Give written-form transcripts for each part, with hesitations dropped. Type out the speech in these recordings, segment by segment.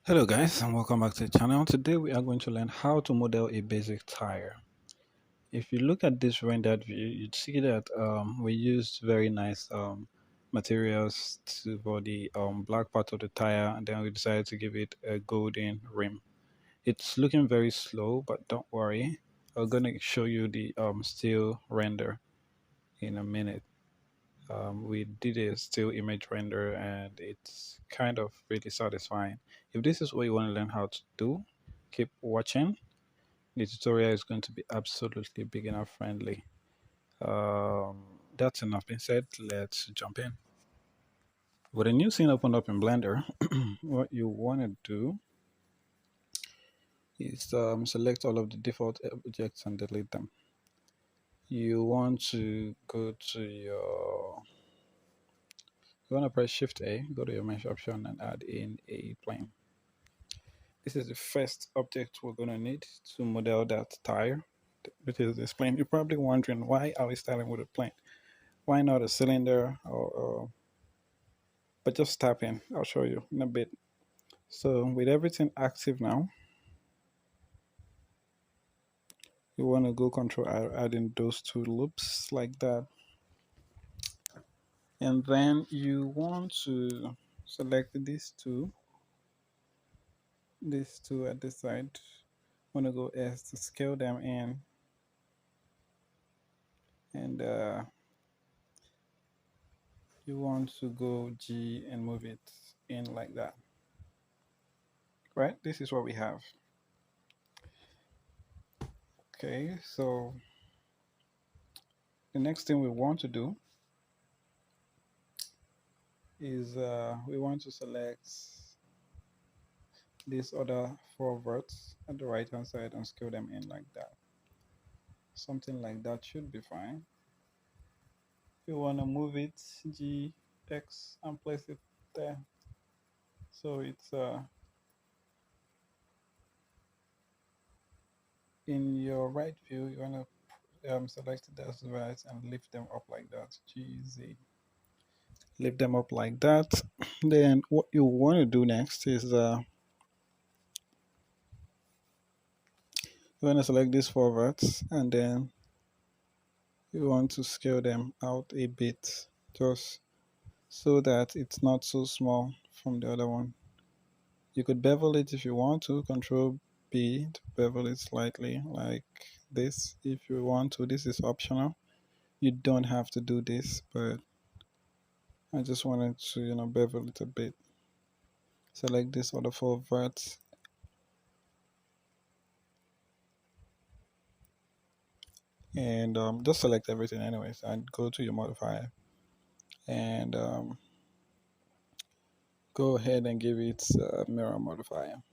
Hello guys and welcome back to the channel. Today we are going to learn how to model a basic tire. If you look at this rendered view, you'd see that we used very nice materials for the black part of the tire, and then we decided to give it a golden rim. It's looking very slow, but don't worry. I'm going to show you the still render in a minute. We did a still image render and it's kind of really satisfying. If this is what you want to learn how to do, keep watching. The tutorial is going to be absolutely beginner friendly. That's enough being said. Let's jump in. With a new scene opened up in Blender, what you want to do is select all of the default objects and delete them. You want to go to you want to press Shift A, go to your mesh option and add in a plane. This is the first object we're going to need to model that tire, which is this plane. You're probably wondering, why are we starting with a plane? Why not a cylinder? But just tap in. I'll show you in a bit. So with everything active now, you want to go control add in those two loops like that. And then you want to select these two at this side. Want to go S to scale them in, and you want to go G and move it in like that. Right, this is what we have. Okay, so the next thing we want to do is we want to select these other four verts at the right hand side and scale them in like that. Something like that should be fine. You want to move it G, X and place it there. So it's in your right view, you want to select the verts and lift them up like that. G, Z. Lift them up like that. Then what you want to do next is you want to select these four verts and then you want to scale them out a bit just so that it's not so small from the other one. You could bevel it if you want to, Control B to bevel it slightly like this if you want to. This is optional. You don't have to do this, but I just wanted to, bevel it a bit. Select this other four verts and just select everything anyways and go to your modifier and go ahead and give it a mirror modifier.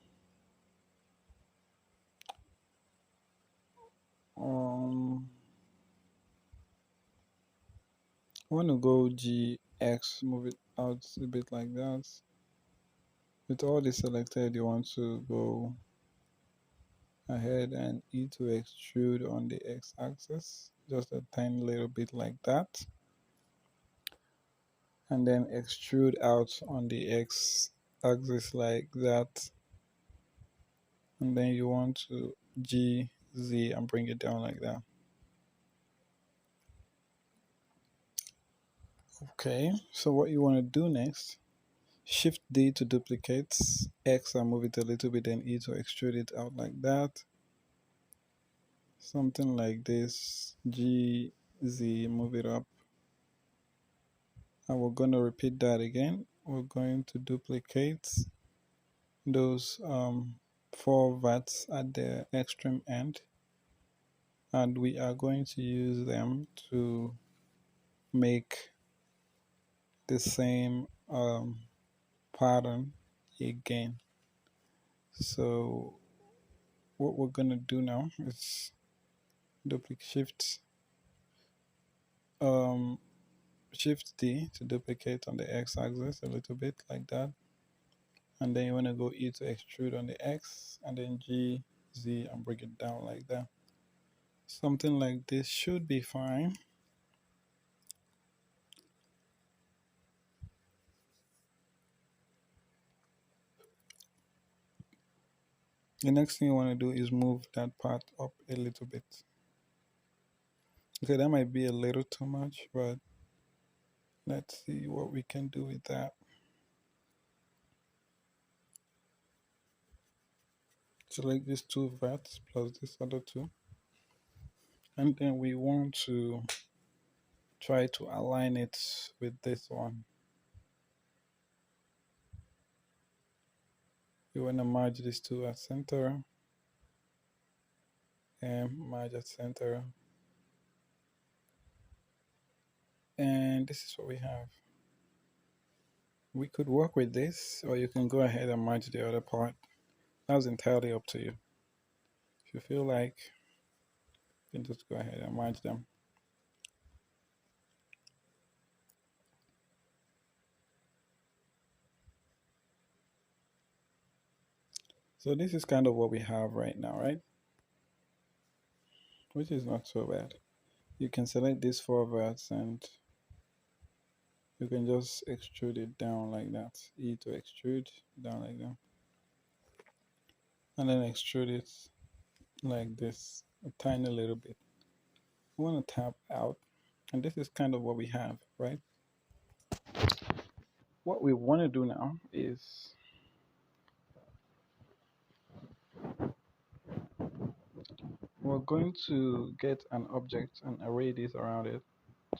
I want to go GX, move it out a bit like that. With all this selected, you want to go ahead and E to extrude on the X axis, just a tiny little bit like that. And then extrude out on the X axis like that. And then you want to G, Z and bring it down like that. Okay, so what you want to do next, Shift D to duplicate X and move it a little bit, then E to extrude it out like that. Something like this. G, Z, move it up. And we're going to repeat that again. We're going to duplicate those four vats at the extreme end. And we are going to use them to make the same pattern again. So what we're going to do now is duplicate shift D to duplicate on the X axis a little bit like that. And then you want to go E to extrude on the X and then G, Z and bring it down like that. Something like this should be fine. The next thing you want to do is move that part up a little bit. Okay, that might be a little too much, but let's see what we can do with that. Select these two verts plus this other two. And then we want to try to align it with this one. You want to merge these two at center and merge at center. And this is what we have. We could work with this, or you can go ahead and merge the other part. That's entirely up to you. If you feel like, you can just go ahead and merge them. So this is kind of what we have right now, right? Which is not so bad. You can select these four verts and you can just extrude it down like that. E to extrude down like that. And then extrude it like this, a tiny little bit. We want to tap out, and this is kind of what we have, right? What we want to do now is we're going to get an object and array this around it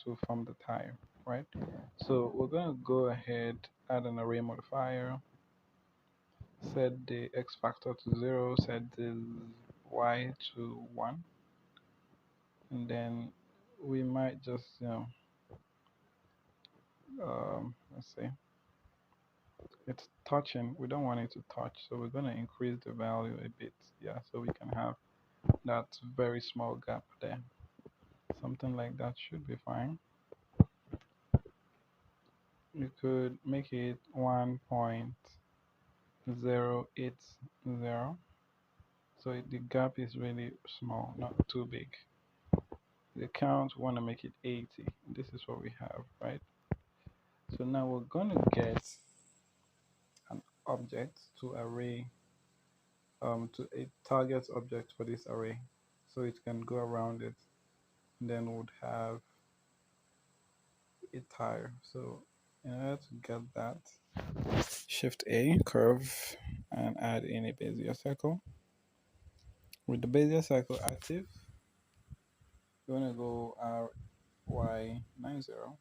to form the tire, right? So we're going to go ahead, add an array modifier, set the x factor to 0, set the y to 1, and then we might just, let's see, it's touching. We don't want it to touch, so we're going to increase the value a bit, yeah, so we can have that very small gap there. Something like that should be fine. You could make it 1.080, so the gap is really small, not too big. The count, we want to make it 80. This is what we have, right? So now we're going to get an object to array, to a target object for this array, so it can go around it. And then would have a tire. So in order to get that, Shift A, curve, and add in a Bezier circle. With the Bezier circle active, you want to go RY90,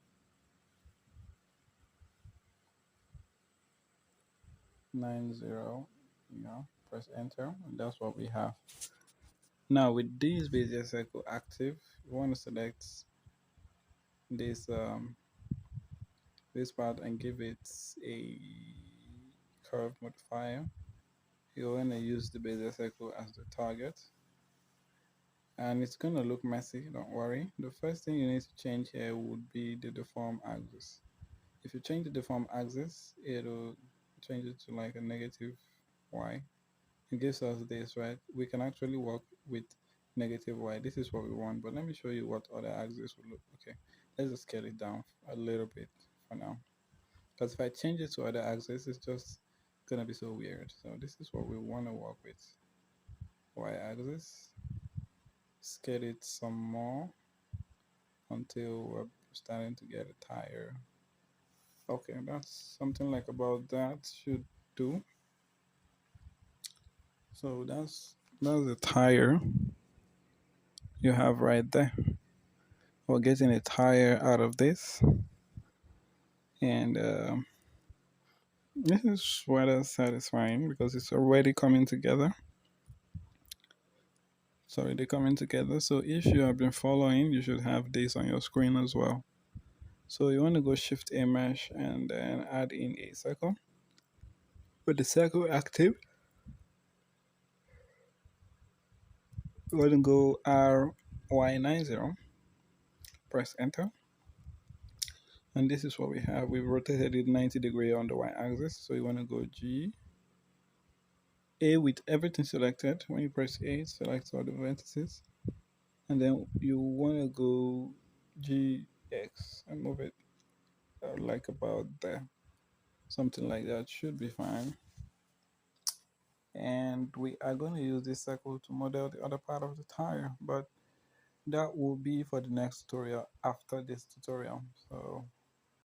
press enter, and that's what we have. Now with this Bezier circle active, you want to select this this part and give it a curve modifier. You're going to use the Bezier circle as the target, and it's going to look messy, don't worry. The first thing you need to change here would be the deform axis. If you change the deform axis, it'll change it to like a negative y. It gives us this, right? We can actually work with negative y. This is what we want, but let me show you what other axis would look. Okay, let's just scale it down a little bit for now, because if I change it to other axis, it's just gonna be so weird. So this is what we want to work with. Y axis, scale it some more until we're starting to get a tire. Okay, that's something like about that should do. So that's the tire you have right there. We're getting a tire out of this, and this is rather satisfying because it's already coming together. Sorry, they're coming together. So if you have been following, you should have this on your screen as well. So you want to go Shift A mesh and then add in a circle. With the circle active, you want to go RY90, press enter. And this is what we have. We've rotated it 90 degrees on the y-axis. So you want to go G, A with everything selected. When you press A, it selects all the vertices. And then you want to go GX and move it like about there. Something like that should be fine. and we are going to use this circle to model the other part of the tire, but that will be for the next tutorial after this tutorial. So